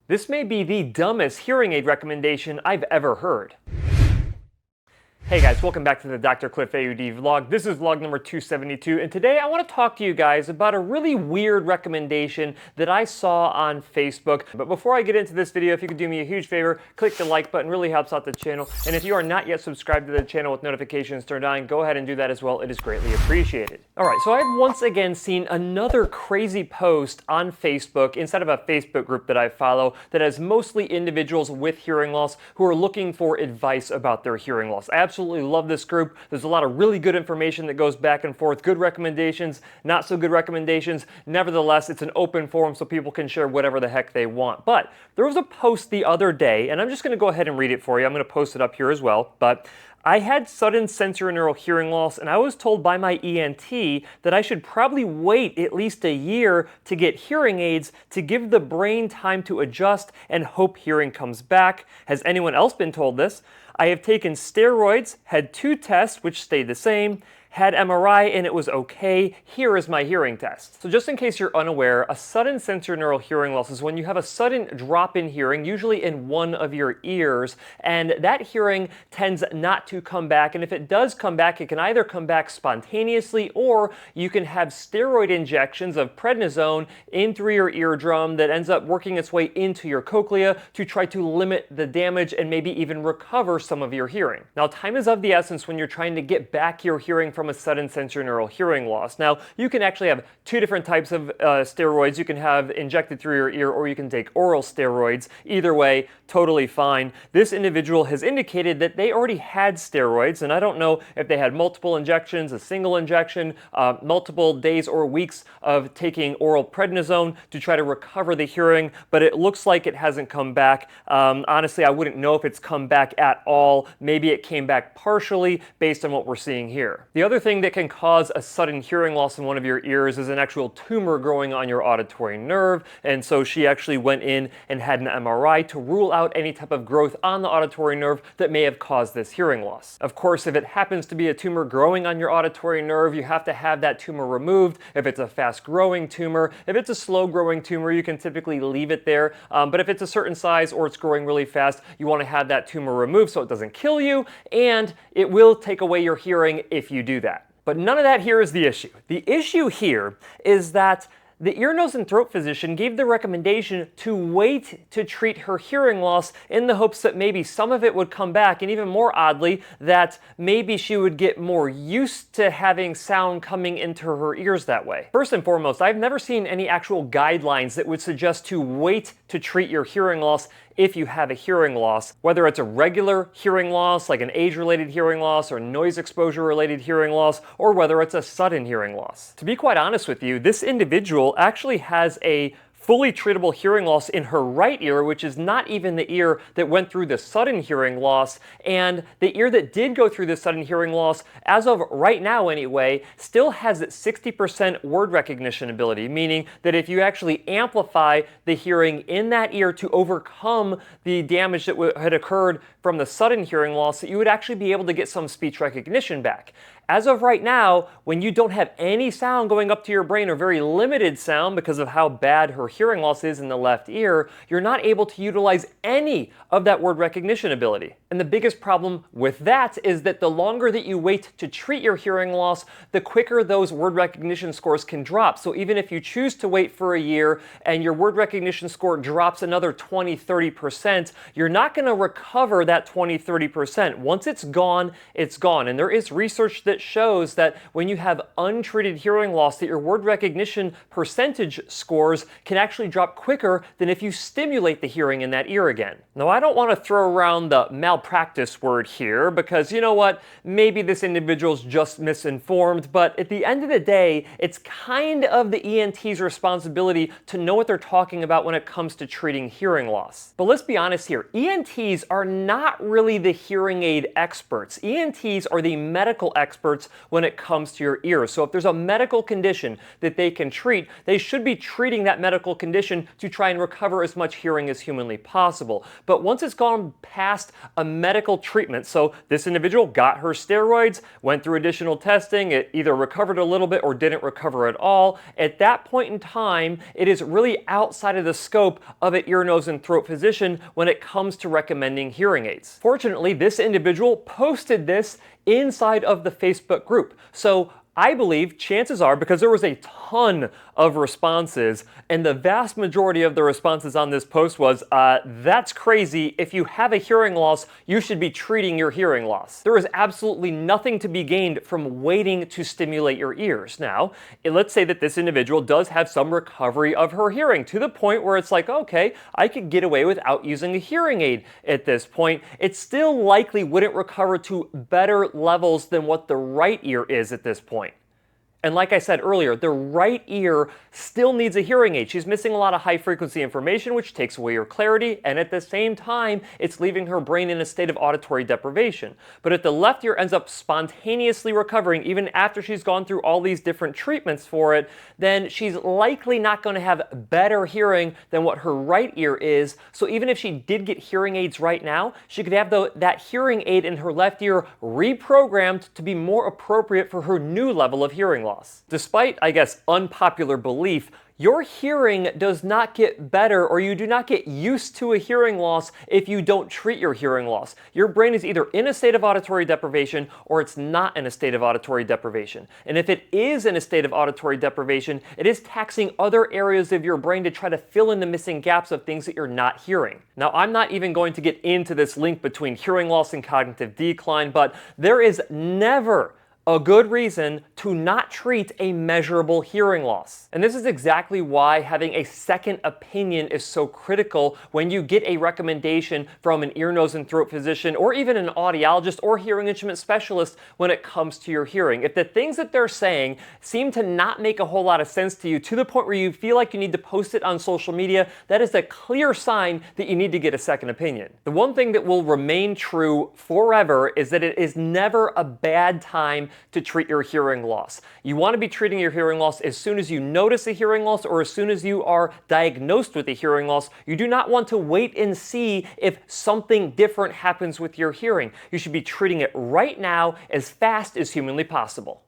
This may be the dumbest hearing aid recommendation I've ever heard. Hey guys, welcome back to the Dr. Cliff AUD vlog. This is vlog number 272, and today I want to talk to you guys about a really weird recommendation that I saw on Facebook. But before I get into this video, if you could do me a huge favor, click the like button, really helps out the channel. And if you are not yet subscribed to the channel with notifications turned on, go ahead and do that as well. It is greatly appreciated. Alright, so I've once again seen another crazy post on Facebook, inside of a Facebook group that I follow, that has mostly individuals with hearing loss who are looking for advice about their hearing loss. I absolutely love this group. There's a lot of really good information that goes back and forth, good recommendations, not so good recommendations. Nevertheless, it's an open forum so people can share whatever the heck they want. But there was a post the other day, and I'm just going to go ahead and read it for you. I'm going to post it up here as well. But I had sudden sensorineural hearing loss, and I was told by my ENT that I should probably wait at least a year to get hearing aids to give the brain time to adjust and hope hearing comes back. Has anyone else been told this? I have taken steroids, had 2 tests which stayed the same, had MRI and it was okay. Here is my hearing test. So just in case you're unaware, a sudden sensorineural hearing loss is when you have a sudden drop in hearing, usually in one of your ears, and that hearing tends not to come back. And if it does come back, it can either come back spontaneously, or you can have steroid injections of prednisone in through your eardrum that ends up working its way into your cochlea to try to limit the damage and maybe even recover some of your hearing. Now, time is of the essence when you're trying to get back your hearing from a sudden sensorineural hearing loss. Now, you can actually have 2 different types of steroids. You can have injected through your ear, or you can take oral steroids. Either way, totally fine. This individual has indicated that they already had steroids, and I don't know if they had multiple injections, a single injection, multiple days or weeks of taking oral prednisone to try to recover the hearing, but it looks like it hasn't come back. Honestly, I wouldn't know if it's come back at all. Maybe it came back partially based on what we're seeing here. The other thing that can cause a sudden hearing loss in one of your ears is an actual tumor growing on your auditory nerve, and so she actually went in and had an MRI to rule out any type of growth on the auditory nerve that may have caused this hearing loss. Of course, if it happens to be a tumor growing on your auditory nerve, you have to have that tumor removed. If it's a fast-growing tumor, if it's a slow-growing tumor, you can typically leave it there, but if it's a certain size or it's growing really fast, you want to have that tumor removed so it doesn't kill you, and it will take away your hearing if you do that. But none of that here is the issue. The issue here is that the ear, nose, and throat physician gave the recommendation to wait to treat her hearing loss in the hopes that maybe some of it would come back, and even more oddly, that maybe she would get more used to having sound coming into her ears that way. First and foremost, I've never seen any actual guidelines that would suggest to wait to treat your hearing loss if you have a hearing loss, whether it's a regular hearing loss, like an age-related hearing loss or noise exposure-related hearing loss, or whether it's a sudden hearing loss. To be quite honest with you, this individual actually has a fully treatable hearing loss in her right ear, which is not even the ear that went through the sudden hearing loss, and the ear that did go through the sudden hearing loss, as of right now anyway, still has 60% word recognition ability, meaning that if you actually amplify the hearing in that ear to overcome the damage that had occurred from the sudden hearing loss, that you would actually be able to get some speech recognition back. As of right now, when you don't have any sound going up to your brain, or very limited sound because of how bad her hearing loss is in the left ear, you're not able to utilize any of that word recognition ability. And the biggest problem with that is that the longer that you wait to treat your hearing loss, the quicker those word recognition scores can drop. So even if you choose to wait for a year and your word recognition score drops another 20-30%, you're not going to recover that 20-30%. Once it's gone, it's gone. And there is research that shows that when you have untreated hearing loss, that your word recognition percentage scores can actually drop quicker than if you stimulate the hearing in that ear again. Now, I don't want to throw around the malpractice word here because, you know what, maybe this individual's just misinformed, but at the end of the day, it's kind of the ENT's responsibility to know what they're talking about when it comes to treating hearing loss. But let's be honest here, ENTs are not really the hearing aid experts. ENTs are the medical experts experts when it comes to your ears. So if there's a medical condition that they can treat, they should be treating that medical condition to try and recover as much hearing as humanly possible. But once it's gone past a medical treatment, so this individual got her steroids, went through additional testing, it either recovered a little bit or didn't recover at all, at that point in time, it is really outside of the scope of an ear, nose, and throat physician when it comes to recommending hearing aids. Fortunately, this individual posted this inside of the Facebook group. So I believe chances are, because there was a ton of responses, and the vast majority of the responses on this post was, that's crazy. If you have a hearing loss, you should be treating your hearing loss. There is absolutely nothing to be gained from waiting to stimulate your ears. Now, let's say that this individual does have some recovery of her hearing to the point where it's like, okay, I could get away without using a hearing aid at this point. It still likely wouldn't recover to better levels than what the right ear is at this point. And like I said earlier, the right ear still needs a hearing aid. She's missing a lot of high frequency information, which takes away her clarity, and at the same time, it's leaving her brain in a state of auditory deprivation. But if the left ear ends up spontaneously recovering, even after she's gone through all these different treatments for it, then she's likely not going to have better hearing than what her right ear is. So even if she did get hearing aids right now, she could have that hearing aid in her left ear reprogrammed to be more appropriate for her new level of hearing loss. Despite, I guess, unpopular belief, your hearing does not get better, or you do not get used to a hearing loss if you don't treat your hearing loss. Your brain is either in a state of auditory deprivation or it's not in a state of auditory deprivation. And if it is in a state of auditory deprivation, it is taxing other areas of your brain to try to fill in the missing gaps of things that you're not hearing. Now, I'm not even going to get into this link between hearing loss and cognitive decline, but there is never a good reason to not treat a measurable hearing loss. And this is exactly why having a second opinion is so critical when you get a recommendation from an ear, nose, and throat physician, or even an audiologist or hearing instrument specialist when it comes to your hearing. If the things that they're saying seem to not make a whole lot of sense to you to the point where you feel like you need to post it on social media, that is a clear sign that you need to get a second opinion. The one thing that will remain true forever is that it is never a bad time to treat your hearing loss. You want to be treating your hearing loss as soon as you notice a hearing loss or as soon as you are diagnosed with a hearing loss. You do not want to wait and see if something different happens with your hearing. You should be treating it right now as fast as humanly possible.